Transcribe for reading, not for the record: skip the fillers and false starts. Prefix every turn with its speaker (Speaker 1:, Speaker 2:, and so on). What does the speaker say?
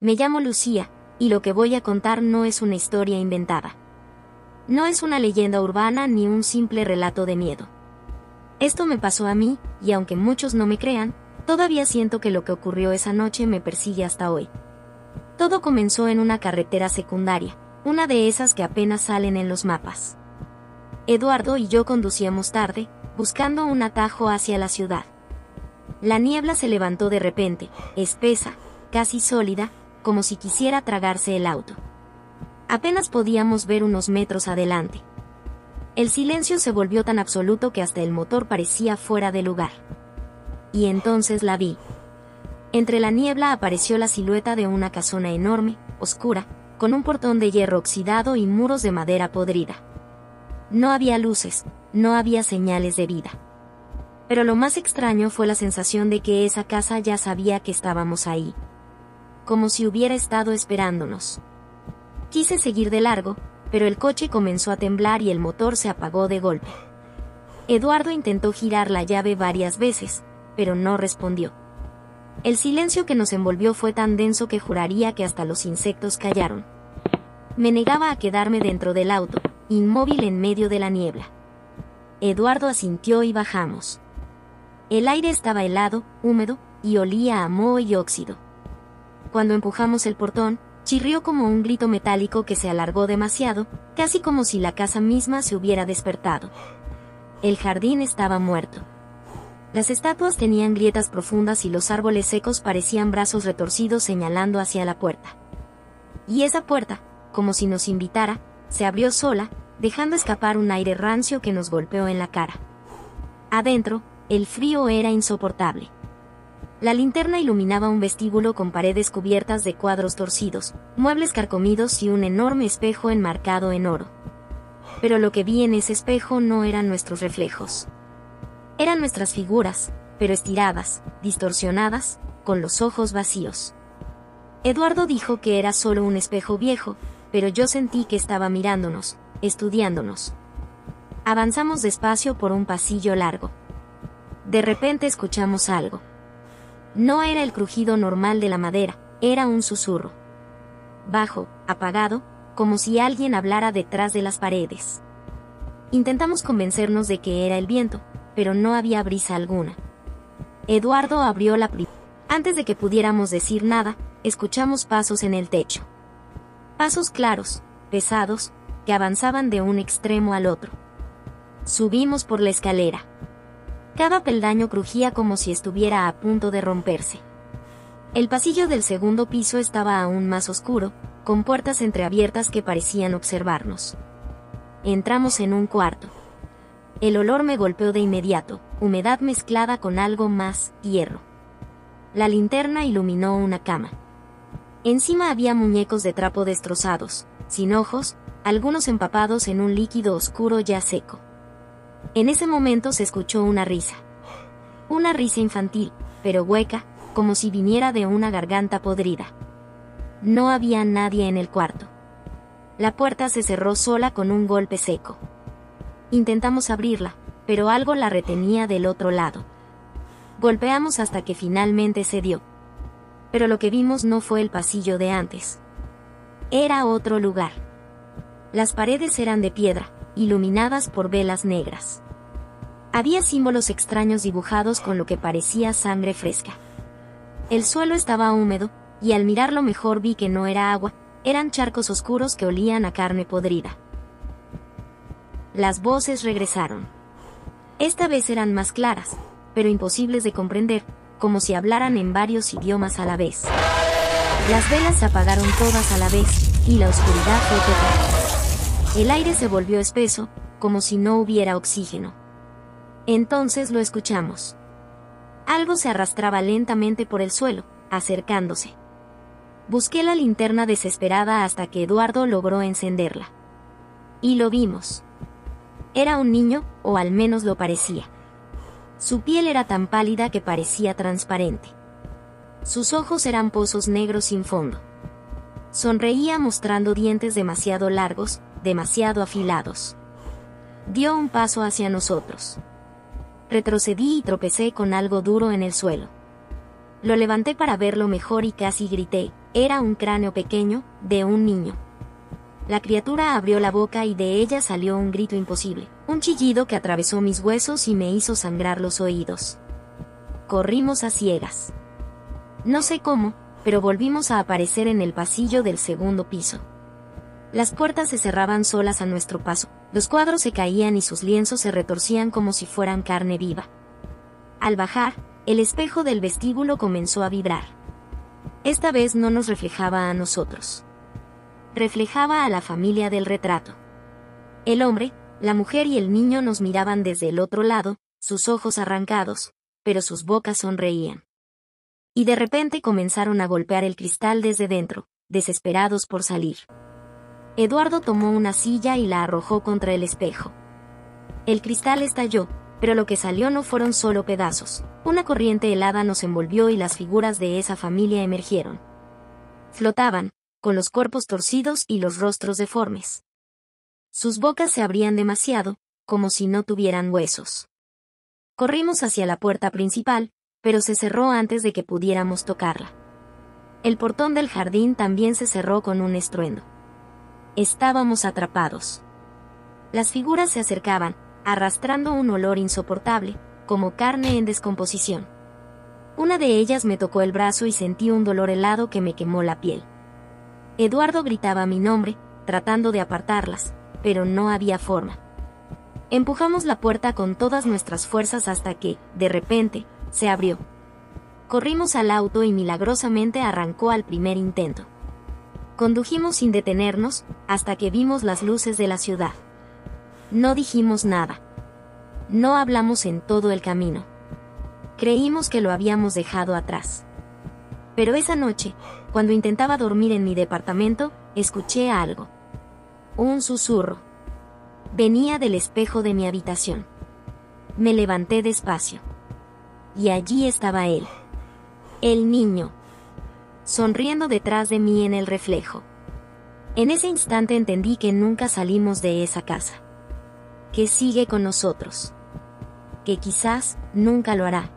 Speaker 1: Me llamo Lucía, y lo que voy a contar no es una historia inventada. No es una leyenda urbana ni un simple relato de miedo. Esto me pasó a mí, y aunque muchos no me crean, todavía siento que lo que ocurrió esa noche me persigue hasta hoy. Todo comenzó en una carretera secundaria, una de esas que apenas salen en los mapas. Eduardo y yo conducíamos tarde, buscando un atajo hacia la ciudad. La niebla se levantó de repente, espesa, casi sólida, como si quisiera tragarse el auto. Apenas podíamos ver unos metros adelante. El silencio se volvió tan absoluto que hasta el motor parecía fuera de lugar. Y entonces la vi. Entre la niebla apareció la silueta de una casona enorme, oscura, con un portón de hierro oxidado y muros de madera podrida. No había luces, no había señales de vida. Pero lo más extraño fue la sensación de que esa casa ya sabía que estábamos ahí. Como si hubiera estado esperándonos. Quise seguir de largo, pero el coche comenzó a temblar y el motor se apagó de golpe. Eduardo intentó girar la llave varias veces, pero no respondió. El silencio que nos envolvió fue tan denso que juraría que hasta los insectos callaron. Me negaba a quedarme dentro del auto, inmóvil en medio de la niebla. Eduardo asintió y bajamos. El aire estaba helado, húmedo, y olía a moho y óxido. Cuando empujamos el portón, chirrió como un grito metálico que se alargó demasiado, casi como si la casa misma se hubiera despertado. El jardín estaba muerto. Las estatuas tenían grietas profundas y los árboles secos parecían brazos retorcidos señalando hacia la puerta. Y esa puerta, como si nos invitara, se abrió sola, dejando escapar un aire rancio que nos golpeó en la cara. Adentro, el frío era insoportable. La linterna iluminaba un vestíbulo con paredes cubiertas de cuadros torcidos, muebles carcomidos y un enorme espejo enmarcado en oro. Pero lo que vi en ese espejo no eran nuestros reflejos. Eran nuestras figuras, pero estiradas, distorsionadas, con los ojos vacíos. Eduardo dijo que era solo un espejo viejo, pero yo sentí que estaba mirándonos, estudiándonos. Avanzamos despacio por un pasillo largo. De repente escuchamos algo. No era el crujido normal de la madera, era un susurro. Bajo, apagado, como si alguien hablara detrás de las paredes. Intentamos convencernos de que era el viento, pero no había brisa alguna. Eduardo abrió la puerta. Antes de que pudiéramos decir nada, escuchamos pasos en el techo. Pasos claros, pesados, que avanzaban de un extremo al otro. Subimos por la escalera. Cada peldaño crujía como si estuviera a punto de romperse. El pasillo del segundo piso estaba aún más oscuro, con puertas entreabiertas que parecían observarnos. Entramos en un cuarto. El olor me golpeó de inmediato, humedad mezclada con algo más, hierro. La linterna iluminó una cama. Encima había muñecos de trapo destrozados, sin ojos, algunos empapados en un líquido oscuro ya seco. En ese momento se escuchó una risa. Una risa infantil, pero hueca, como si viniera de una garganta podrida. No había nadie en el cuarto. La puerta se cerró sola con un golpe seco. Intentamos abrirla, pero algo la retenía del otro lado. Golpeamos hasta que finalmente cedió. Pero lo que vimos no fue el pasillo de antes. Era otro lugar. Las paredes eran de piedra, iluminadas por velas negras. Había símbolos extraños dibujados con lo que parecía sangre fresca. El suelo estaba húmedo, y al mirarlo mejor vi que no era agua, eran charcos oscuros que olían a carne podrida. Las voces regresaron. Esta vez eran más claras, pero imposibles de comprender, como si hablaran en varios idiomas a la vez. Las velas se apagaron todas a la vez, y la oscuridad fue total. El aire se volvió espeso, como si no hubiera oxígeno. Entonces lo escuchamos. Algo se arrastraba lentamente por el suelo, acercándose. Busqué la linterna desesperada hasta que Eduardo logró encenderla. Y lo vimos. Era un niño, o al menos lo parecía. Su piel era tan pálida que parecía transparente. Sus ojos eran pozos negros sin fondo. Sonreía mostrando dientes demasiado largos, demasiado afilados. Dio un paso hacia nosotros. Retrocedí y tropecé con algo duro en el suelo. Lo levanté para verlo mejor y casi grité, Era un cráneo pequeño, de un niño. La criatura abrió la boca y de ella salió un grito imposible, un chillido que atravesó mis huesos y me hizo sangrar los oídos. Corrimos a ciegas. No sé cómo, pero volvimos a aparecer en el pasillo del segundo piso. Las puertas se cerraban solas a nuestro paso, los cuadros se caían y sus lienzos se retorcían como si fueran carne viva. Al bajar, el espejo del vestíbulo comenzó a vibrar. Esta vez no nos reflejaba a nosotros. Reflejaba a la familia del retrato. El hombre, la mujer y el niño nos miraban desde el otro lado, sus ojos arrancados, pero sus bocas sonreían. Y de repente comenzaron a golpear el cristal desde dentro, desesperados por salir. Eduardo tomó una silla y la arrojó contra el espejo. El cristal estalló, pero lo que salió no fueron solo pedazos. Una corriente helada nos envolvió y las figuras de esa familia emergieron. Flotaban, con los cuerpos torcidos y los rostros deformes. Sus bocas se abrían demasiado, como si no tuvieran huesos. Corrimos hacia la puerta principal, pero se cerró antes de que pudiéramos tocarla. El portón del jardín también se cerró con un estruendo. Estábamos atrapados. Las figuras se acercaban, arrastrando un olor insoportable, como carne en descomposición. Una de ellas me tocó el brazo y sentí un dolor helado que me quemó la piel. Eduardo gritaba mi nombre, tratando de apartarlas, pero no había forma. Empujamos la puerta con todas nuestras fuerzas hasta que, de repente, se abrió. Corrimos al auto y milagrosamente arrancó al primer intento. Condujimos sin detenernos, hasta que vimos las luces de la ciudad. No dijimos nada. No hablamos en todo el camino. Creímos que lo habíamos dejado atrás. Pero esa noche, cuando intentaba dormir en mi departamento, escuché algo. Un susurro. Venía del espejo de mi habitación. Me levanté despacio. Y allí estaba él. El niño. Sonriendo detrás de mí en el reflejo. En ese instante entendí que nunca salimos de esa casa. Que sigue con nosotros. Que quizás nunca lo hará.